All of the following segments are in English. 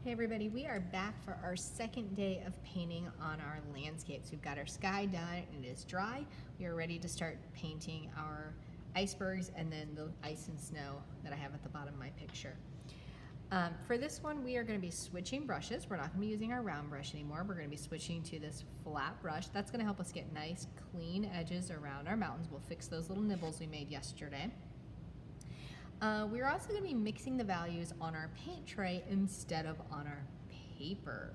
Hey everybody, we are back for our second day of painting on our landscapes. We've got our sky done and it is dry. We are ready to start painting our icebergs and then the ice and snow that I have at the bottom of my picture. For this one, we are going to be switching brushes. We're not going to be using our round brush anymore. We're going to be switching to this flat brush. That's going to help us get nice, clean edges around our mountains. We'll fix those little nibbles we made yesterday. We're also going to be mixing the values on our paint tray instead of on our paper.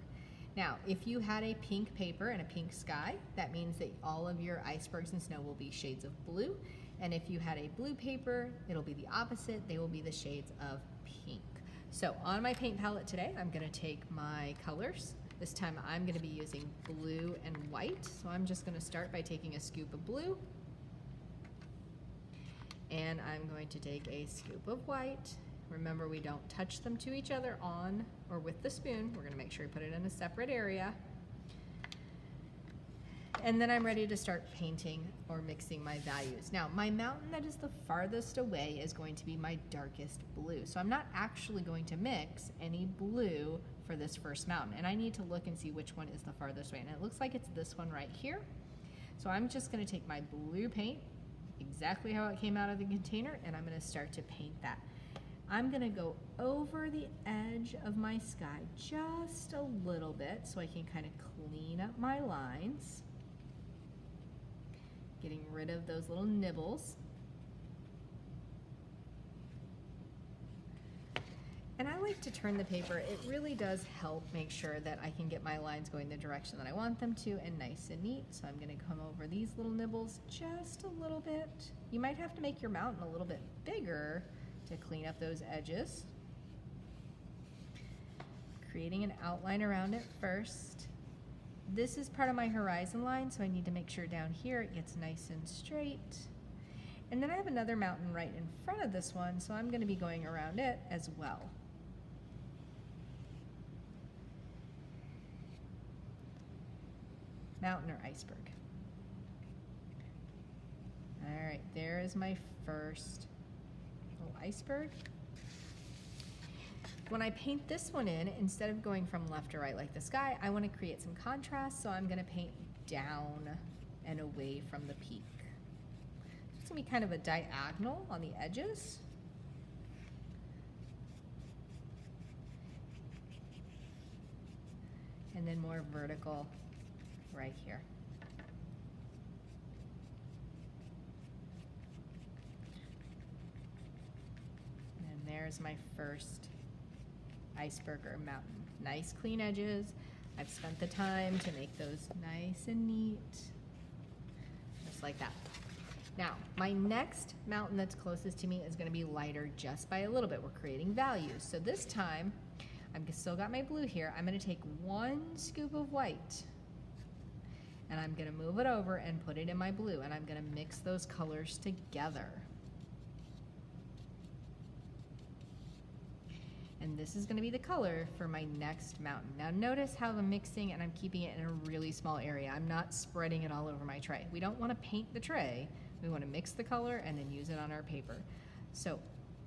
Now, if you had a pink paper and a pink sky, that means that all of your icebergs and snow will be shades of blue. And if you had a blue paper, it'll be the opposite. They will be the shades of pink. So on my paint palette today, I'm going to take my colors. This time I'm going to be using blue and white. So I'm just going to start by taking a scoop of blue. And I'm going to take a scoop of white. Remember, we don't touch them to each other on or with the spoon. We're gonna make sure we put it in a separate area. And then I'm ready to start painting or mixing my values. Now, my mountain that is the farthest away is going to be my darkest blue. So I'm not actually going to mix any blue for this first mountain. And I need to look and see which one is the farthest away. And it looks like it's this one right here. So I'm just gonna take my blue paint, exactly how it came out of the container, and I'm going to start to paint that. I'm going to go over the edge of my sky just a little bit so I can kind of clean up my lines, getting rid of those little nibbles. And I like to turn the paper. It really does help make sure that I can get my lines going the direction that I want them to and nice and neat. So I'm going to come over these little nibbles just a little bit. You might have to make your mountain a little bit bigger to clean up those edges. Creating an outline around it first. This is part of my horizon line, so I need to make sure down here it gets nice and straight. And then I have another mountain right in front of this one, so I'm going to be going around it as well. Mountain or iceberg. All right, there is my first little iceberg. When I paint this one in, instead of going from left to right like the sky, I want to create some contrast, so I'm going to paint down and away from the peak. It's going to be kind of a diagonal on the edges. And then more vertical right here. And there's my first iceberg or mountain. Nice clean edges. I've spent the time to make those nice and neat, just like that. Now, my next mountain that's closest to me is going to be lighter just by a little bit. We're creating values. So this time, I've still got my blue here. I'm going to take one scoop of white and I'm going to move it over and put it in my blue, and I'm going to mix those colors together. And this is going to be the color for my next mountain. Now notice how I'm mixing and I'm keeping it in a really small area. I'm not spreading it all over my tray. We don't want to paint the tray. We want to mix the color and then use it on our paper. So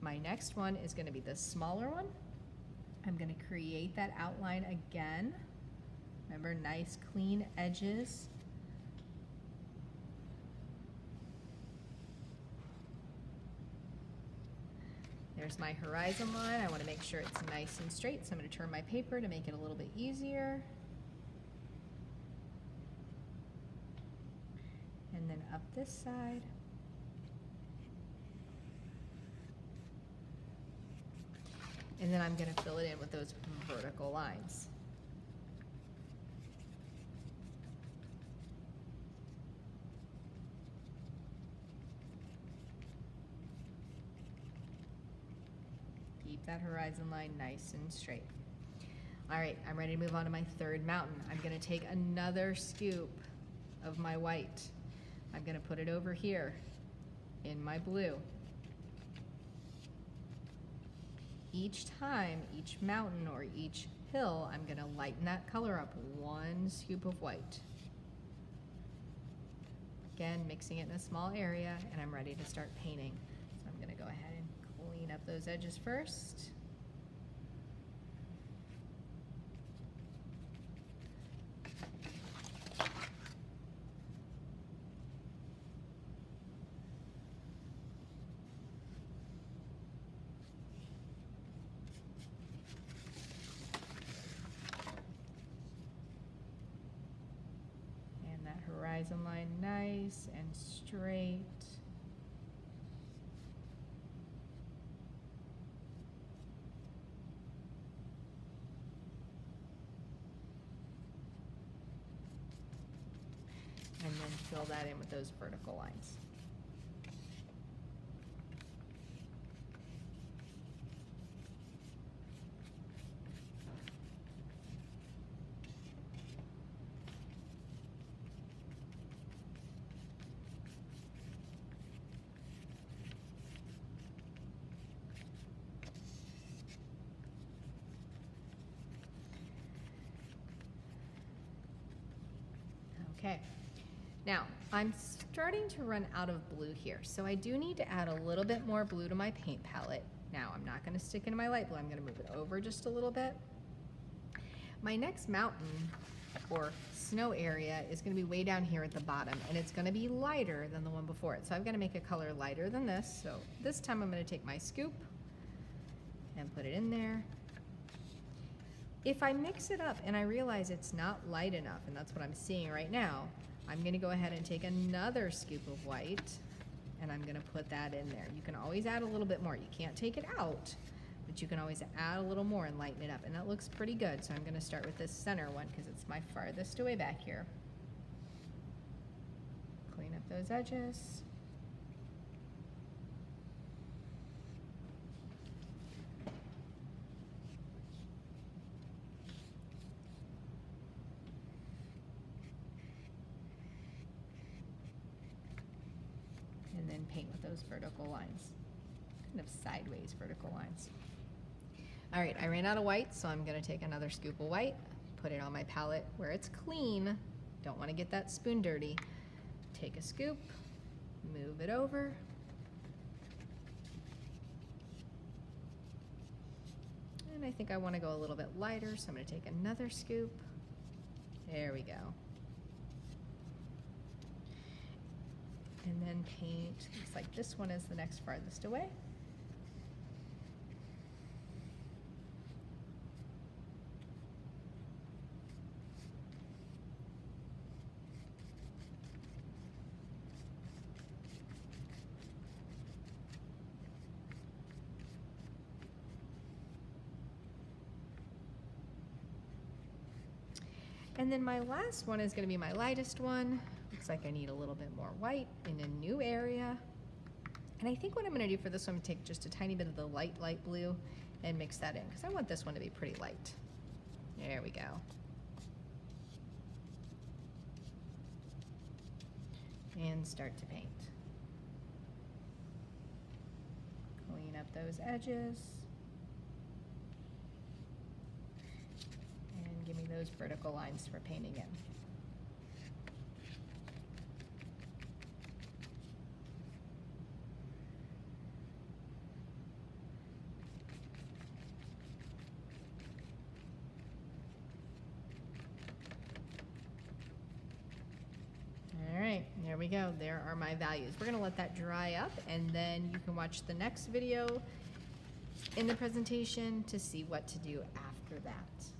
my next one is going to be the smaller one. I'm going to create that outline again. Remember, nice clean edges. There's my horizon line. I want to make sure it's nice and straight, so I'm going to turn my paper to make it a little bit easier. And then up this side. And then I'm going to fill it in with those vertical lines. Keep that horizon line nice and straight. All right, I'm ready to move on to my third mountain. I'm going to take another scoop of my white. I'm going to put it over here in my blue. Each time, each mountain or each hill, I'm going to lighten that color up one scoop of white. Again, mixing it in a small area, and I'm ready to start painting. So I'm going to go ahead and clean up those edges first. horizon line nice and straight. And then fill that in with those vertical lines. Okay, now I'm starting to run out of blue here, so I do need to add a little bit more blue to my paint palette. Now I'm not going to stick into my light blue, I'm going to move it over just a little bit. My next mountain or snow area is going to be way down here at the bottom, and it's going to be lighter than the one before it. So I've got to make a color lighter than this. So this time I'm going to take my scoop and put it in there. If I mix it up and I realize it's not light enough, and that's what I'm seeing right now, I'm going to go ahead and take another scoop of white and I'm going to put that in there. You can always add a little bit more. You can't take it out, but you can always add a little more and lighten it up, and that looks pretty good. So I'm going to start with this center one because it's my farthest away back here. Clean up those edges. And then paint with those vertical lines, kind of sideways vertical lines. All right, I ran out of white, so I'm going to take another scoop of white, put it on my palette where it's clean. Don't want to get that spoon dirty. Take a scoop, move it over. And I think I want to go a little bit lighter, so I'm going to take another scoop. There we go. And then paint, looks like this one is the next farthest away. And then my last one is going to be my lightest one. Looks like I need a little bit more white in a new area. And I think what I'm going to do for this one, I'm going to take just a tiny bit of the light blue and mix that in, because I want this one to be pretty light. There we go. And start to paint. Clean up those edges. And give me those vertical lines for painting in. There we go. There are my values. We're going to let that dry up, and then you can watch the next video in the presentation to see what to do after that.